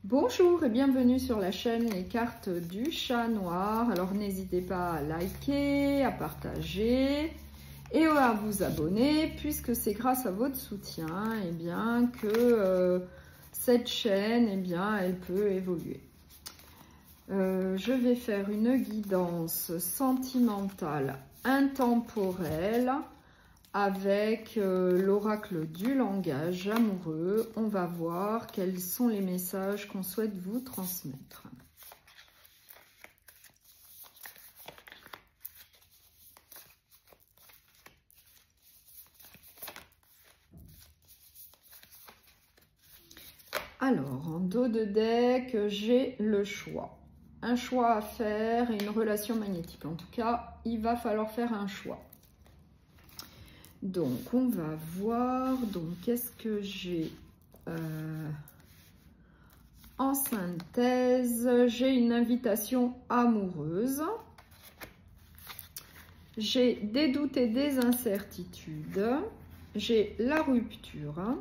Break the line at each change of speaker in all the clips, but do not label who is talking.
Bonjour et bienvenue sur la chaîne Les Cartes du Chat Noir. Alors n'hésitez pas à liker, à partager et à vous abonner puisque c'est grâce à votre soutien que cette chaîne elle peut évoluer. Je vais faire une guidance sentimentale intemporelle avec l'oracle du langage amoureux. On va voir quels sont les messages qu'on souhaite vous transmettre. Alors, en dos de deck, j'ai le choix. Un choix à faire et une relation magnétique. En tout cas, il va falloir faire un choix. Donc, on va voir. Donc, qu'est-ce que j'ai en synthèse? J'ai une invitation amoureuse. J'ai des doutes et des incertitudes. J'ai la rupture.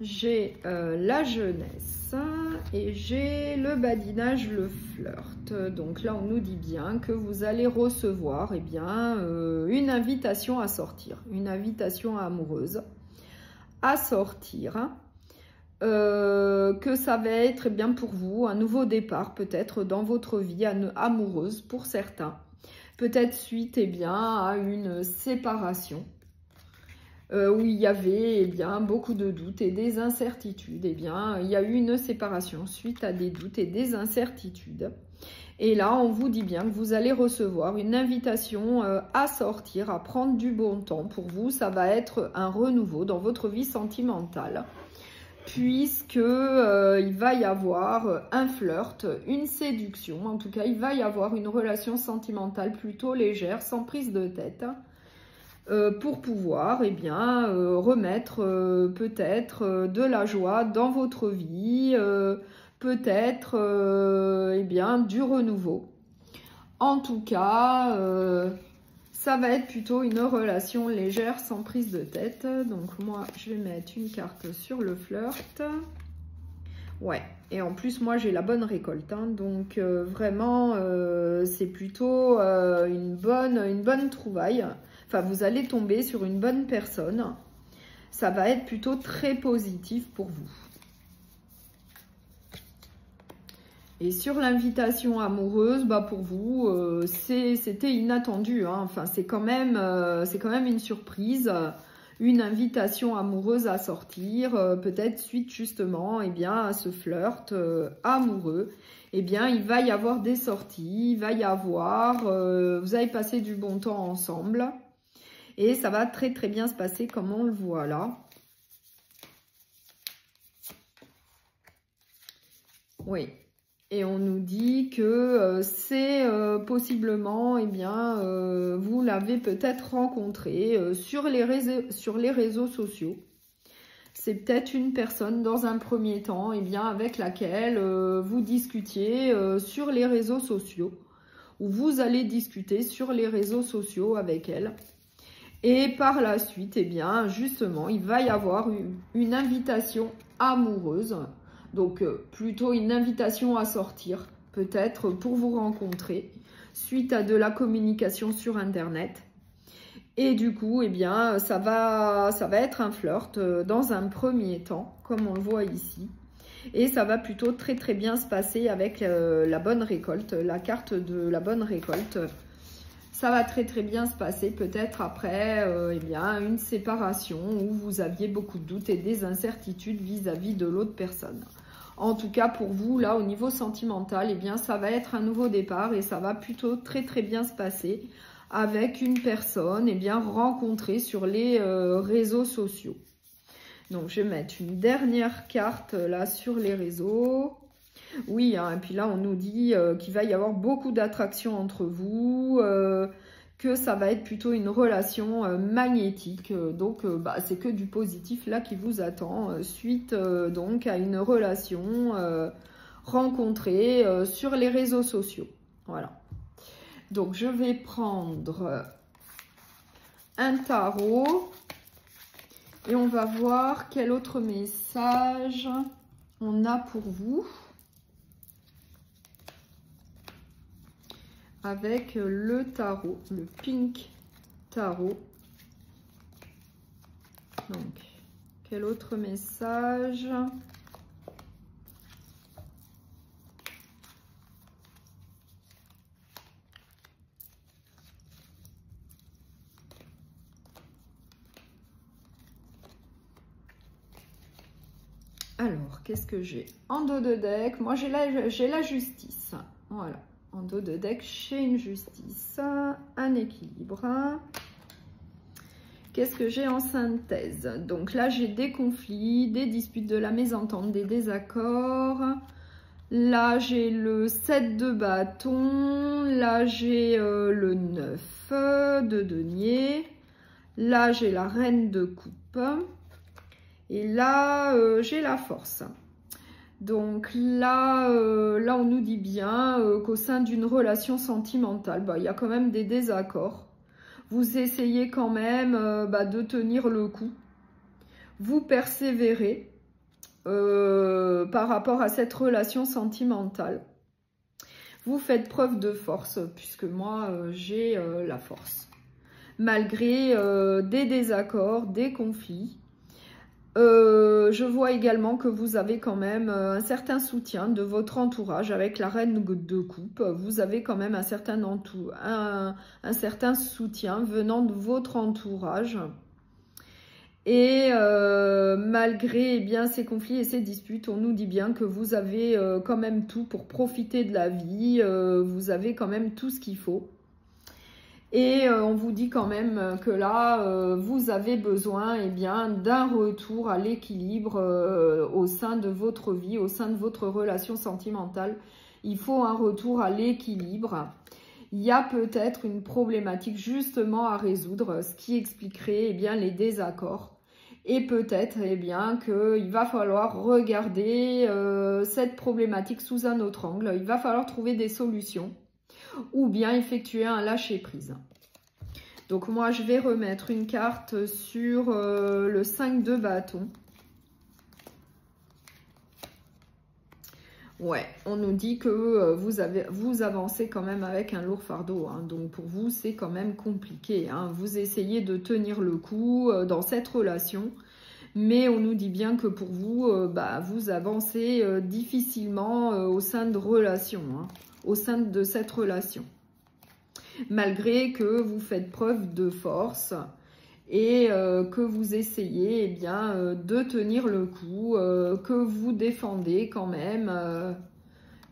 J'ai la jeunesse et j'ai le badinage, le flirt. Donc là, on nous dit bien que vous allez recevoir une invitation à sortir, une invitation amoureuse à sortir. Que ça va être bien pour vous un nouveau départ peut-être dans votre vie amoureuse pour certains. Peut-être suite à une séparation. Où il y avait beaucoup de doutes et des incertitudes. Il y a eu une séparation suite à des doutes et des incertitudes. Et là, on vous dit bien que vous allez recevoir une invitation à sortir, à prendre du bon temps. Pour vous, ça va être un renouveau dans votre vie sentimentale. Puisque il va y avoir un flirt, une séduction. En tout cas, il va y avoir une relation sentimentale plutôt légère, sans prise de tête. Pour pouvoir remettre peut-être de la joie dans votre vie, peut-être du renouveau. En tout cas, ça va être plutôt une relation légère sans prise de tête. Donc moi, je vais mettre une carte sur le flirt. Ouais, et en plus, moi, j'ai la bonne récolte. Donc vraiment, c'est plutôt une bonne trouvaille. Enfin, vous allez tomber sur une bonne personne. Ça va être plutôt très positif pour vous. Et sur l'invitation amoureuse, pour vous, c'était inattendu. Enfin, c'est quand même une surprise. Une invitation amoureuse à sortir. Peut-être suite justement à ce flirt amoureux. Il va y avoir des sorties. Il va y avoir... vous allez passer du bon temps ensemble. Et ça va très très bien se passer comme on le voit là. Oui. Et on nous dit que c'est possiblement, vous l'avez peut-être rencontré sur les réseaux sociaux. C'est peut-être une personne dans un premier temps avec laquelle vous discutiez sur les réseaux sociaux. Ou vous allez discuter sur les réseaux sociaux avec elle. Et par la suite, justement, il va y avoir une invitation amoureuse. Donc, plutôt une invitation à sortir, peut-être pour vous rencontrer, suite à de la communication sur Internet. Et du coup, ça va être un flirt dans un premier temps, comme on le voit ici. Et ça va plutôt très très bien se passer avec la bonne récolte, la carte de la bonne récolte. Ça va très très bien se passer peut-être après une séparation où vous aviez beaucoup de doutes et des incertitudes vis-à-vis de l'autre personne. En tout cas pour vous, là au niveau sentimental, ça va être un nouveau départ et ça va plutôt très très bien se passer avec une personne rencontrée sur les réseaux sociaux. Donc je vais mettre une dernière carte là sur les réseaux. Oui, et puis là, on nous dit qu'il va y avoir beaucoup d'attraction entre vous, que ça va être plutôt une relation magnétique. Donc, c'est que du positif là qui vous attend, suite donc à une relation rencontrée sur les réseaux sociaux. Voilà. Donc, je vais prendre un tarot et on va voir quel autre message... on a pour vous avec le tarot, le Pink Tarot. Donc, quel autre message? Alors, qu'est-ce que j'ai? En dos de deck, moi j'ai la justice. Voilà, en dos de deck, j'ai une justice, un équilibre. Qu'est-ce que j'ai en synthèse? Donc là, j'ai des conflits, des disputes, de la mésentente, des désaccords. Là, j'ai le 7 de bâton. Là, j'ai le 9 de denier. Là, j'ai la reine de coupe. Et là, j'ai la force. Donc là, là on nous dit bien qu'au sein d'une relation sentimentale, il y a quand même des désaccords. Vous essayez quand même de tenir le coup. Vous persévérez par rapport à cette relation sentimentale. Vous faites preuve de force, puisque moi, j'ai la force. Malgré des désaccords, des conflits. Je vois également que vous avez quand même un certain soutien de votre entourage avec la reine de coupe. Vous avez quand même un certain soutien venant de votre entourage. Et malgré ces conflits et ces disputes, on nous dit bien que vous avez quand même tout pour profiter de la vie. Vous avez quand même tout ce qu'il faut. Et on vous dit quand même que là, vous avez besoin d'un retour à l'équilibre au sein de votre vie, au sein de votre relation sentimentale. Il faut un retour à l'équilibre. Il y a peut-être une problématique justement à résoudre, ce qui expliquerait les désaccords. Et peut-être qu'il va falloir regarder cette problématique sous un autre angle. Il va falloir trouver des solutions. Ou bien effectuer un lâcher-prise. Donc moi, je vais remettre une carte sur le 5 de bâton. Ouais, on nous dit que vous avancez quand même avec un lourd fardeau. Hein. Donc pour vous, c'est quand même compliqué. Hein. Vous essayez de tenir le coup dans cette relation. Mais on nous dit bien que pour vous, vous avancez difficilement au sein de relations. Hein. Au sein de cette relation. Malgré que vous faites preuve de force et que vous essayez de tenir le coup, que vous défendez quand même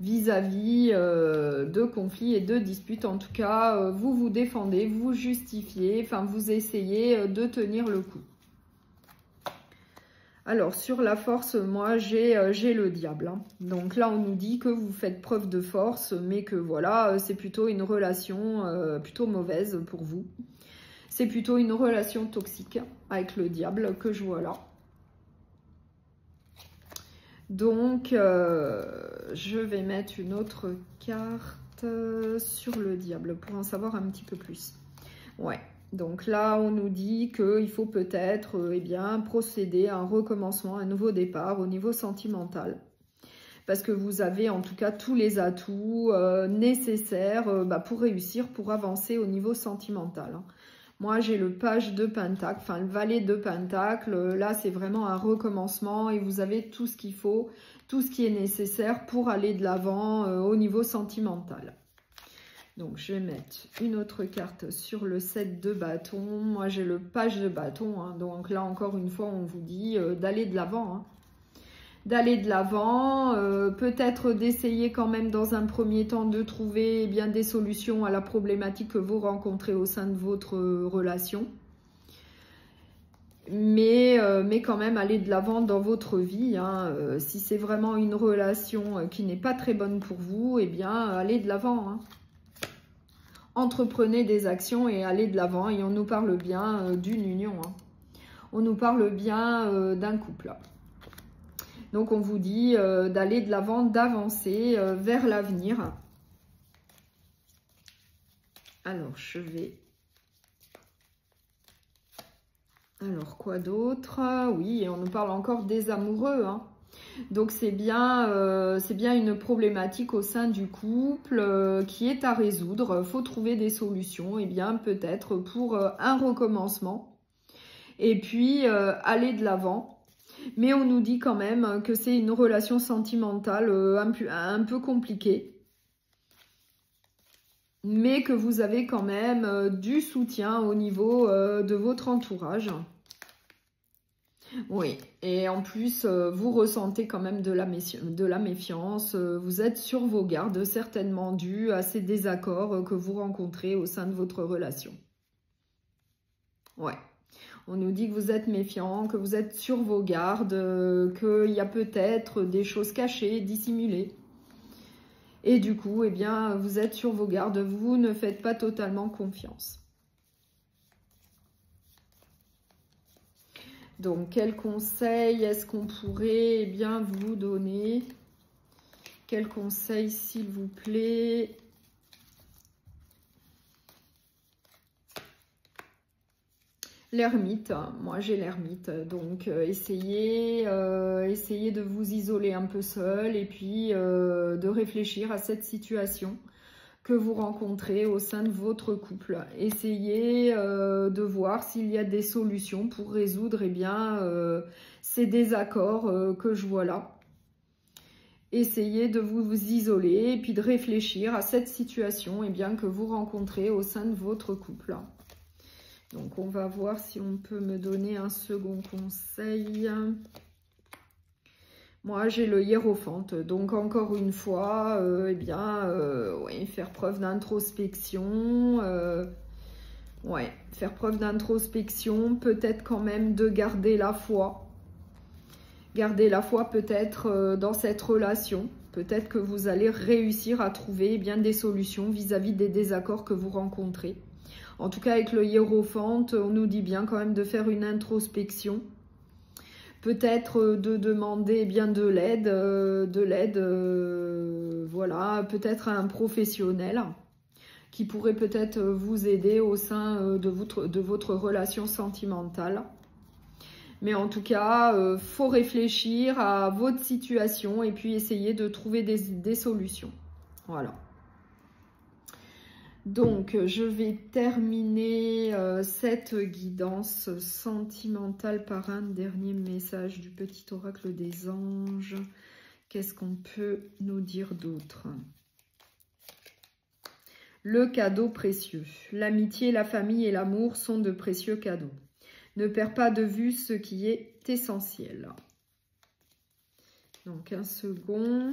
vis-à-vis de conflits et de disputes. En tout cas, vous vous défendez, vous justifiez, enfin vous essayez de tenir le coup. Alors, sur la force, moi, j'ai le diable. Hein. Donc là, on nous dit que vous faites preuve de force, mais que voilà, c'est plutôt une relation plutôt mauvaise pour vous. C'est plutôt une relation toxique avec le diable que je vois là. Donc, je vais mettre une autre carte sur le diable pour en savoir un petit peu plus. Ouais. Donc là, on nous dit qu'il faut peut-être procéder à un recommencement, un nouveau départ au niveau sentimental. Parce que vous avez en tout cas tous les atouts nécessaires pour réussir, pour avancer au niveau sentimental. Hein. Moi, j'ai le page de Pentacle, enfin le valet de Pentacle. Là, c'est vraiment un recommencement et vous avez tout ce qu'il faut, tout ce qui est nécessaire pour aller de l'avant au niveau sentimental. Donc, je vais mettre une autre carte sur le 7 de bâton. Moi, j'ai le page de bâton. Hein. Donc là, encore une fois, on vous dit d'aller de l'avant. Hein. D'aller de l'avant, peut-être d'essayer quand même dans un premier temps de trouver des solutions à la problématique que vous rencontrez au sein de votre relation. Mais quand même aller de l'avant dans votre vie. Hein. Si c'est vraiment une relation qui n'est pas très bonne pour vous, allez de l'avant. Hein. Entreprenez des actions et allez de l'avant. Et on nous parle bien d'une union. Hein. On nous parle bien d'un couple. Donc, on vous dit d'aller de l'avant, d'avancer vers l'avenir. Alors, je vais... Alors, quoi d'autre? Oui, on nous parle encore des amoureux. Hein. Donc c'est bien une problématique au sein du couple qui est à résoudre. Il faut trouver des solutions, et bien peut-être pour un recommencement. Et puis aller de l'avant. Mais on nous dit quand même que c'est une relation sentimentale un peu compliquée. Mais que vous avez quand même du soutien au niveau de votre entourage. Oui, et en plus, vous ressentez quand même de la méfiance. Vous êtes sur vos gardes, certainement dû à ces désaccords que vous rencontrez au sein de votre relation. Ouais. On nous dit que vous êtes méfiant, que vous êtes sur vos gardes, qu'il y a peut-être des choses cachées, dissimulées. Et du coup, eh bien, vous êtes sur vos gardes, vous ne faites pas totalement confiance. Donc, quel conseil est-ce qu'on pourrait eh bien vous donner? Quel conseil, s'il vous plaît? L'ermite, moi j'ai l'ermite, donc essayez de vous isoler un peu seul et puis de réfléchir à cette situation que vous rencontrez au sein de votre couple. Essayez de voir s'il y a des solutions pour résoudre eh bien, ces désaccords que je vois là. Essayez de vous isoler et puis de réfléchir à cette situation eh bien, que vous rencontrez au sein de votre couple. Donc, on va voir si on peut me donner un second conseil. Moi, j'ai le hiérophante. Donc, encore une fois, eh bien, ouais, faire preuve d'introspection. Ouais, faire preuve d'introspection. Peut-être quand même de garder la foi. Garder la foi peut-être dans cette relation. Peut-être que vous allez réussir à trouver eh bien, des solutions vis-à-vis des désaccords que vous rencontrez. En tout cas, avec le hiérophante, on nous dit bien quand même de faire une introspection. Peut-être de demander eh bien de l'aide, voilà, peut-être à un professionnel qui pourrait peut-être vous aider au sein de votre relation sentimentale. Mais en tout cas, faut réfléchir à votre situation et puis essayer de trouver des solutions. Voilà. Donc, je vais terminer cette guidance sentimentale par un dernier message du petit oracle des anges. Qu'est-ce qu'on peut nous dire d'autre? Le cadeau précieux. L'amitié, la famille et l'amour sont de précieux cadeaux. Ne perds pas de vue ce qui est essentiel. Donc, un second.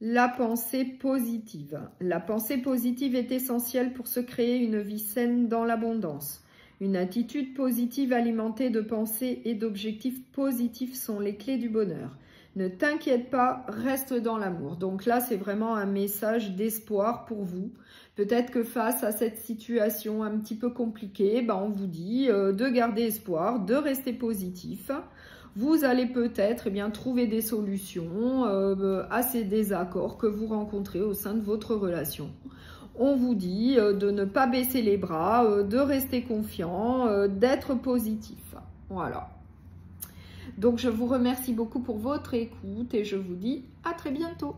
La pensée positive. La pensée positive est essentielle pour se créer une vie saine dans l'abondance. Une attitude positive alimentée de pensées et d'objectifs positifs sont les clés du bonheur. Ne t'inquiète pas, reste dans l'amour. Donc là, c'est vraiment un message d'espoir pour vous. Peut-être que face à cette situation un petit peu compliquée, on vous dit de garder espoir, de rester positif. Vous allez peut-être trouver des solutions à ces désaccords que vous rencontrez au sein de votre relation. On vous dit de ne pas baisser les bras, de rester confiant, d'être positif. Voilà. Donc, je vous remercie beaucoup pour votre écoute et je vous dis à très bientôt.